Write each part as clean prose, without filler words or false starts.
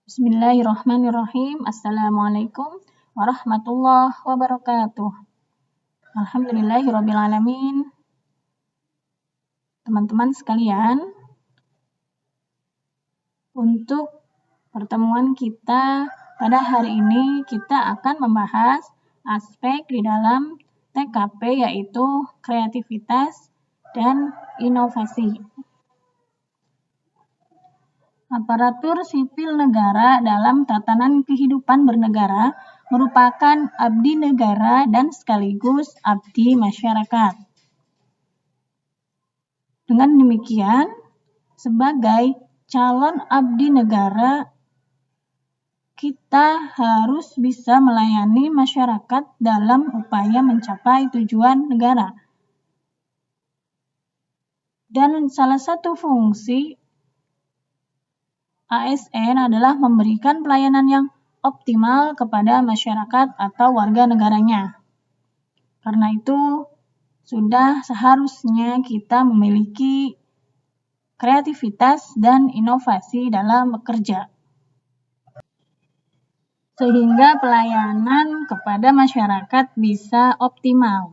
Bismillahirrahmanirrahim. Assalamualaikum warahmatullahi wabarakatuh. Alhamdulillahirrabbilalamin. Teman-teman sekalian, untuk pertemuan kita pada hari ini kita akan membahas aspek di dalam TKP, yaitu kreativitas dan inovasi. Aparatur sipil negara dalam tatanan kehidupan bernegara merupakan abdi negara dan sekaligus abdi masyarakat. Dengan demikian, sebagai calon abdi negara, kita harus bisa melayani masyarakat dalam upaya mencapai tujuan negara. Dan salah satu fungsi ASN adalah memberikan pelayanan yang optimal kepada masyarakat atau warga negaranya. Karena itu, sudah seharusnya kita memiliki kreativitas dan inovasi dalam bekerja, sehingga pelayanan kepada masyarakat bisa optimal.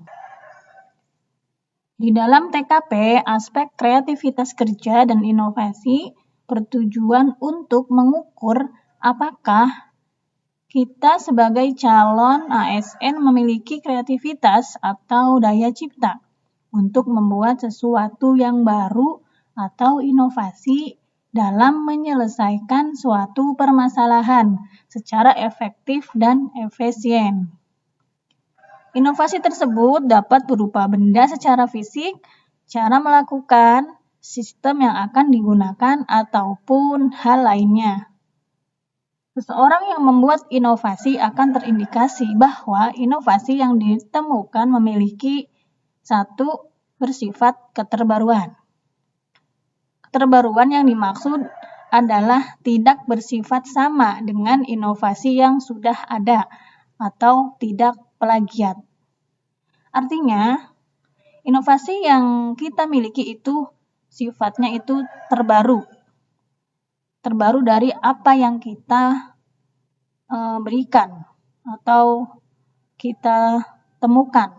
Di dalam TKP, aspek kreativitas kerja dan inovasi bertujuan untuk mengukur apakah kita sebagai calon ASN memiliki kreativitas atau daya cipta untuk membuat sesuatu yang baru atau inovasi dalam menyelesaikan suatu permasalahan secara efektif dan efisien. Inovasi tersebut dapat berupa benda secara fisik, cara melakukan, sistem yang akan digunakan, ataupun hal lainnya. Seseorang yang membuat inovasi akan terindikasi bahwa inovasi yang ditemukan memiliki satu, bersifat keterbaruan. Keterbaruan yang dimaksud adalah tidak bersifat sama dengan inovasi yang sudah ada atau tidak plagiat. Artinya, inovasi yang kita miliki itu sifatnya itu terbaru dari apa yang kita berikan atau kita temukan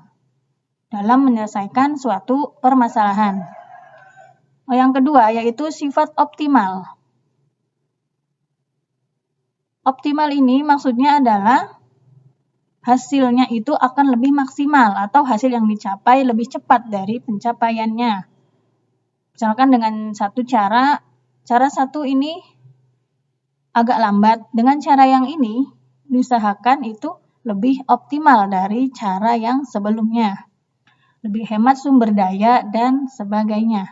dalam menyelesaikan suatu permasalahan. Yang kedua yaitu sifat optimal. Optimal ini maksudnya adalah hasilnya itu akan lebih maksimal atau hasil yang dicapai lebih cepat dari pencapaiannya. Misalkan dengan satu cara satu ini agak lambat, dengan cara yang ini diusahakan itu lebih optimal dari cara yang sebelumnya. Lebih hemat sumber daya dan sebagainya.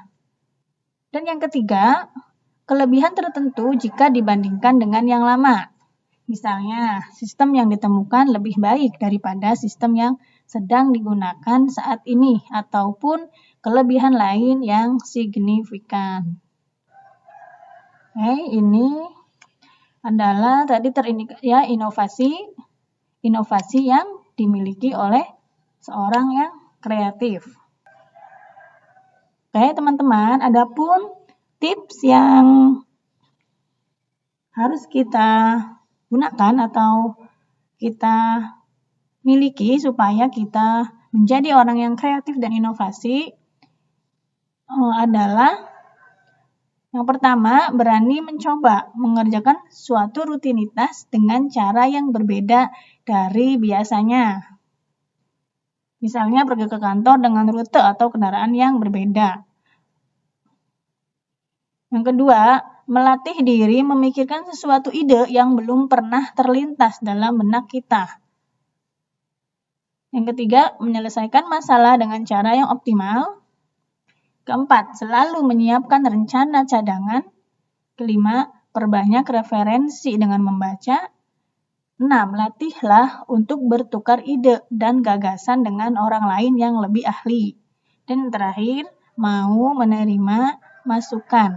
Dan yang ketiga, kelebihan tertentu jika dibandingkan dengan yang lama. Misalnya, sistem yang ditemukan lebih baik daripada sistem yang sedang digunakan saat ini, ataupun kelebihan lain yang signifikan. Ini adalah tadi inovasi yang dimiliki oleh seorang yang kreatif. Teman-teman, adapun tips yang harus kita gunakan atau kita miliki supaya kita menjadi orang yang kreatif dan inovasi adalah yang pertama, berani mencoba mengerjakan suatu rutinitas dengan cara yang berbeda dari biasanya. Misalnya pergi ke kantor dengan rute atau kendaraan yang berbeda. Yang kedua, melatih diri memikirkan sesuatu ide yang belum pernah terlintas dalam benak kita. Yang ketiga, menyelesaikan masalah dengan cara yang optimal. Keempat, selalu menyiapkan rencana cadangan. Kelima, perbanyak referensi dengan membaca. 6, latihlah untuk bertukar ide dan gagasan dengan orang lain yang lebih ahli. Dan terakhir, mau menerima masukan.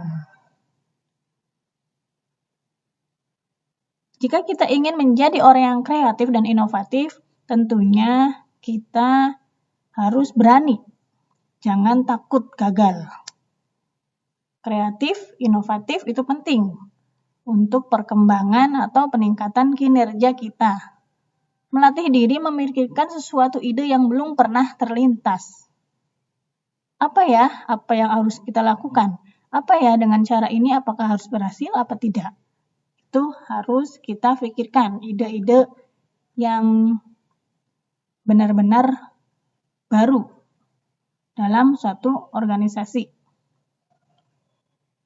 Jika kita ingin menjadi orang yang kreatif dan inovatif, tentunya kita harus berani. Jangan takut gagal. Kreatif, inovatif itu penting. untuk perkembangan atau peningkatan kinerja kita. Melatih diri memikirkan sesuatu ide yang belum pernah terlintas. Apa ya? Apa yang harus kita lakukan? Apa ya dengan cara ini apakah harus berhasil apa tidak? Itu harus kita pikirkan ide-ide yang benar-benar baru dalam suatu organisasi.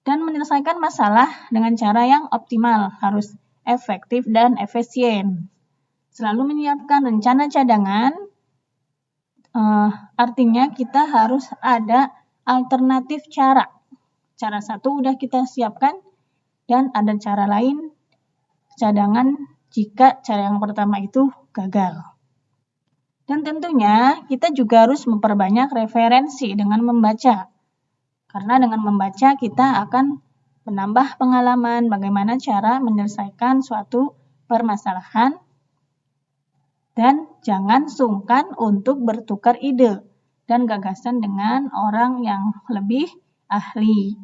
Dan menyelesaikan masalah dengan cara yang optimal, harus efektif dan efisien. Selalu menyiapkan rencana cadangan, artinya kita harus ada alternatif cara. Cara satu udah kita siapkan, dan ada cara lain cadangan jika cara yang pertama itu gagal. Dan tentunya kita juga harus memperbanyak referensi dengan membaca. Karena dengan membaca kita akan menambah pengalaman bagaimana cara menyelesaikan suatu permasalahan dan jangan sungkan untuk bertukar ide dan gagasan dengan orang yang lebih ahli.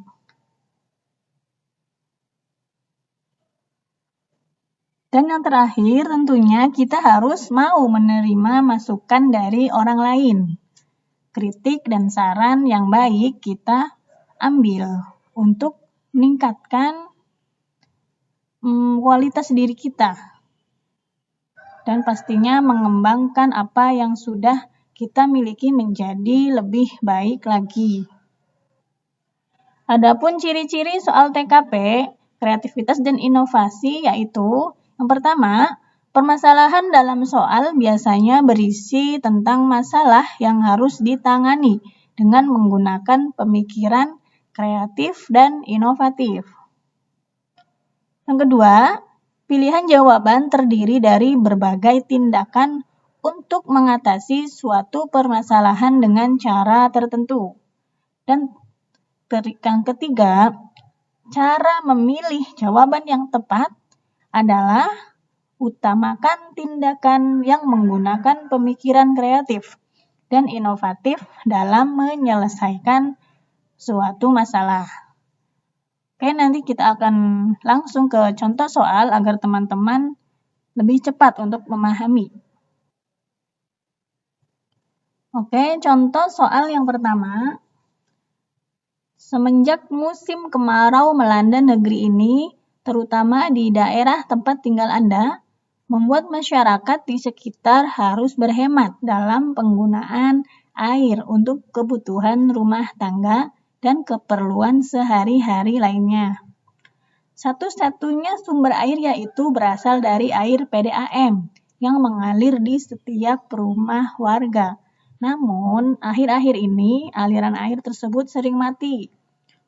Dan yang terakhir tentunya kita harus mau menerima masukan dari orang lain. Kritik dan saran yang baik kita ambil untuk meningkatkan kualitas diri kita dan pastinya mengembangkan apa yang sudah kita miliki menjadi lebih baik lagi. Adapun ciri-ciri soal TKP, kreativitas dan inovasi yaitu yang pertama, permasalahan dalam soal biasanya berisi tentang masalah yang harus ditangani dengan menggunakan pemikiran kreatif dan inovatif. Yang kedua, pilihan jawaban terdiri dari berbagai tindakan untuk mengatasi suatu permasalahan dengan cara tertentu. Dan yang ketiga, cara memilih jawaban yang tepat adalah utamakan tindakan yang menggunakan pemikiran kreatif dan inovatif dalam menyelesaikan suatu masalah. Oke, nanti kita akan langsung ke contoh soal agar teman-teman lebih cepat untuk memahami. Oke, contoh soal yang pertama. Semenjak musim kemarau melanda negeri ini, terutama di daerah tempat tinggal Anda, membuat masyarakat di sekitar harus berhemat dalam penggunaan air untuk kebutuhan rumah tangga dan keperluan sehari-hari lainnya. Satu-satunya sumber air yaitu berasal dari air PDAM yang mengalir di setiap rumah warga. Namun, akhir-akhir ini aliran air tersebut sering mati,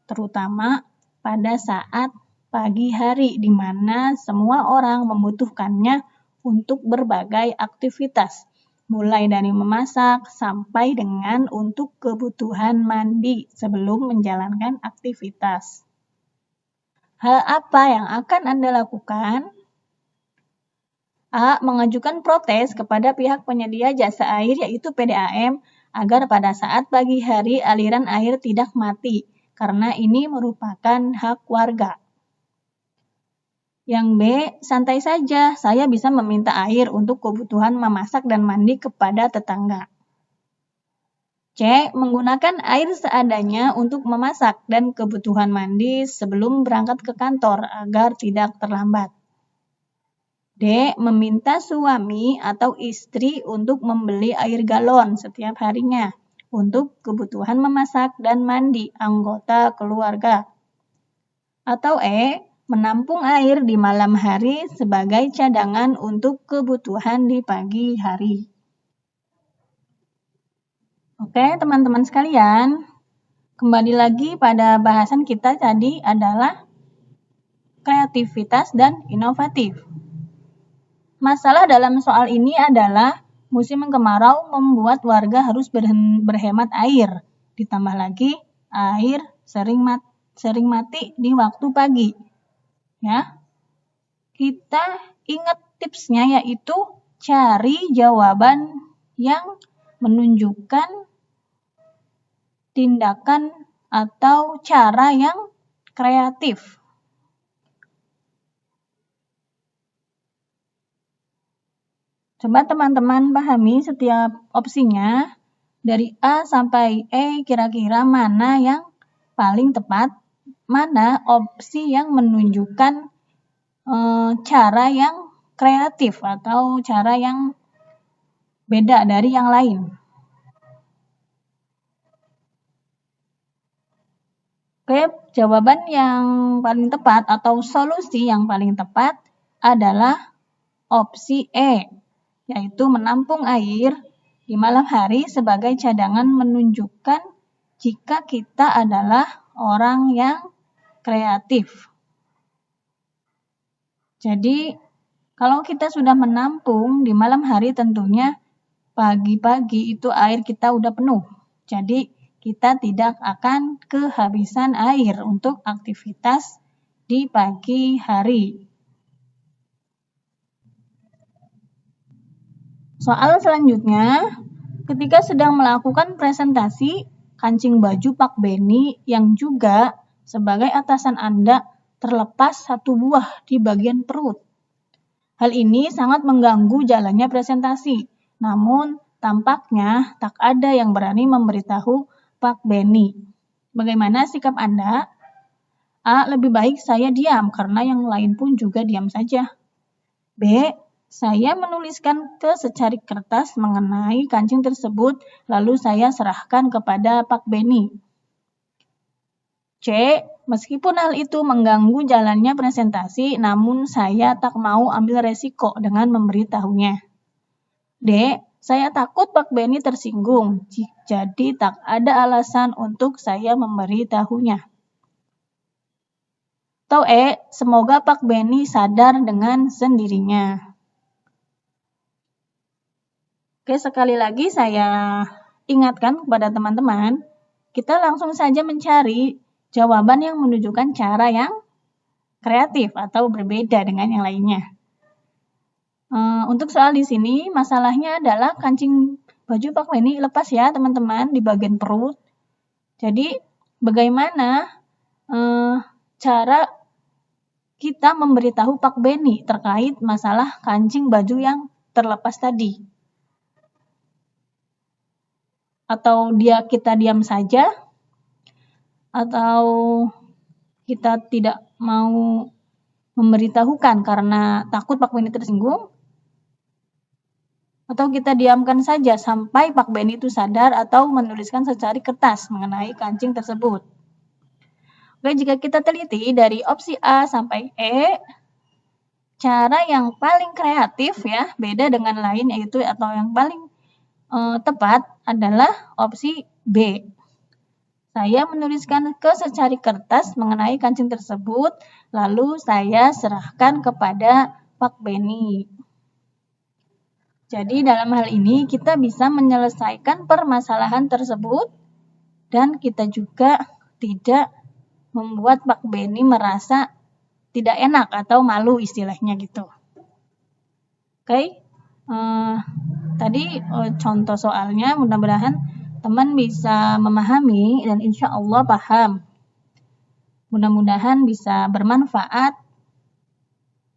terutama pada saat pagi hari di mana semua orang membutuhkannya untuk berbagai aktivitas, mulai dari memasak sampai dengan untuk kebutuhan mandi sebelum menjalankan aktivitas. Hal apa yang akan Anda lakukan? A. Mengajukan protes kepada pihak penyedia jasa air yaitu PDAM agar pada saat pagi hari aliran air tidak mati karena ini merupakan hak warga. Yang B. Santai saja, saya bisa meminta air untuk kebutuhan memasak dan mandi kepada tetangga. C. Menggunakan air seadanya untuk memasak dan kebutuhan mandi sebelum berangkat ke kantor agar tidak terlambat. D. Meminta suami atau istri untuk membeli air galon setiap harinya untuk kebutuhan memasak dan mandi anggota keluarga. Atau E. Menampung air di malam hari sebagai cadangan untuk kebutuhan di pagi hari. Oke, teman-teman sekalian, kembali lagi pada bahasan kita tadi adalah kreativitas dan inovatif. Masalah dalam soal ini adalah musim kemarau membuat warga harus berhemat air. Ditambah lagi air sering mati di waktu pagi. Ya. Kita ingat tipsnya yaitu cari jawaban yang menunjukkan tindakan atau cara yang kreatif. Coba teman-teman pahami setiap opsinya. Dari A sampai E kira-kira mana yang paling tepat, mana opsi yang menunjukkan cara yang kreatif atau cara yang beda dari yang lain. Oke, jawaban yang paling tepat atau solusi yang paling tepat adalah opsi E, yaitu menampung air di malam hari sebagai cadangan menunjukkan jika kita adalah orang yang kreatif. Jadi, kalau kita sudah menampung di malam hari tentunya pagi-pagi itu air kita udah penuh. Jadi, kita tidak akan kehabisan air untuk aktivitas di pagi hari. Soal selanjutnya, ketika sedang melakukan presentasi, kancing baju Pak Benny yang juga sebagai atasan Anda terlepas satu buah di bagian perut. Hal ini sangat mengganggu jalannya presentasi, namun tampaknya tak ada yang berani memberitahu Pak Benny. Bagaimana sikap Anda? A. Lebih baik saya diam karena yang lain pun juga diam saja. B. Saya menuliskan ke secari kertas mengenai kancing tersebut, lalu saya serahkan kepada Pak Benny. C. Meskipun hal itu mengganggu jalannya presentasi, namun saya tak mau ambil resiko dengan memberitahunya. D. Saya takut Pak Benny tersinggung, jadi tak ada alasan untuk saya memberitahunya. Atau E. Semoga Pak Benny sadar dengan sendirinya. Oke, sekali lagi saya ingatkan kepada teman-teman, kita langsung saja mencari jawaban yang menunjukkan cara yang kreatif atau berbeda dengan yang lainnya. Untuk soal di sini, masalahnya adalah kancing baju Pak Benny lepas ya teman-teman di bagian perut. Jadi, bagaimana cara kita memberitahu Pak Benny terkait masalah kancing baju yang terlepas tadi? Atau kita diam saja, atau kita tidak mau memberitahukan karena takut Pak Benny tersinggung, atau kita diamkan saja sampai Pak Benny itu sadar atau menuliskan secari kertas mengenai kancing tersebut. Oke, jika kita teliti dari opsi A sampai E, cara yang paling kreatif ya, beda dengan lain yaitu atau yang paling tepat adalah opsi B. Saya menuliskan ke secari kertas mengenai kancing tersebut, lalu saya serahkan kepada Pak Benny. Jadi dalam hal ini kita bisa menyelesaikan permasalahan tersebut dan kita juga tidak membuat Pak Benny merasa tidak enak atau malu istilahnya gitu. Oke. Tadi contoh soalnya, mudah-mudahan teman bisa memahami dan insya Allah paham. Mudah-mudahan bisa bermanfaat.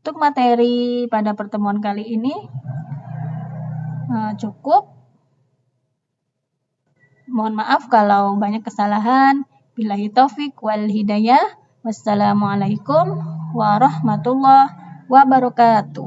Untuk materi pada pertemuan kali ini cukup. Mohon maaf kalau banyak kesalahan. Billahi taufik wal hidayah. Wassalamualaikum warahmatullahi wabarakatuh.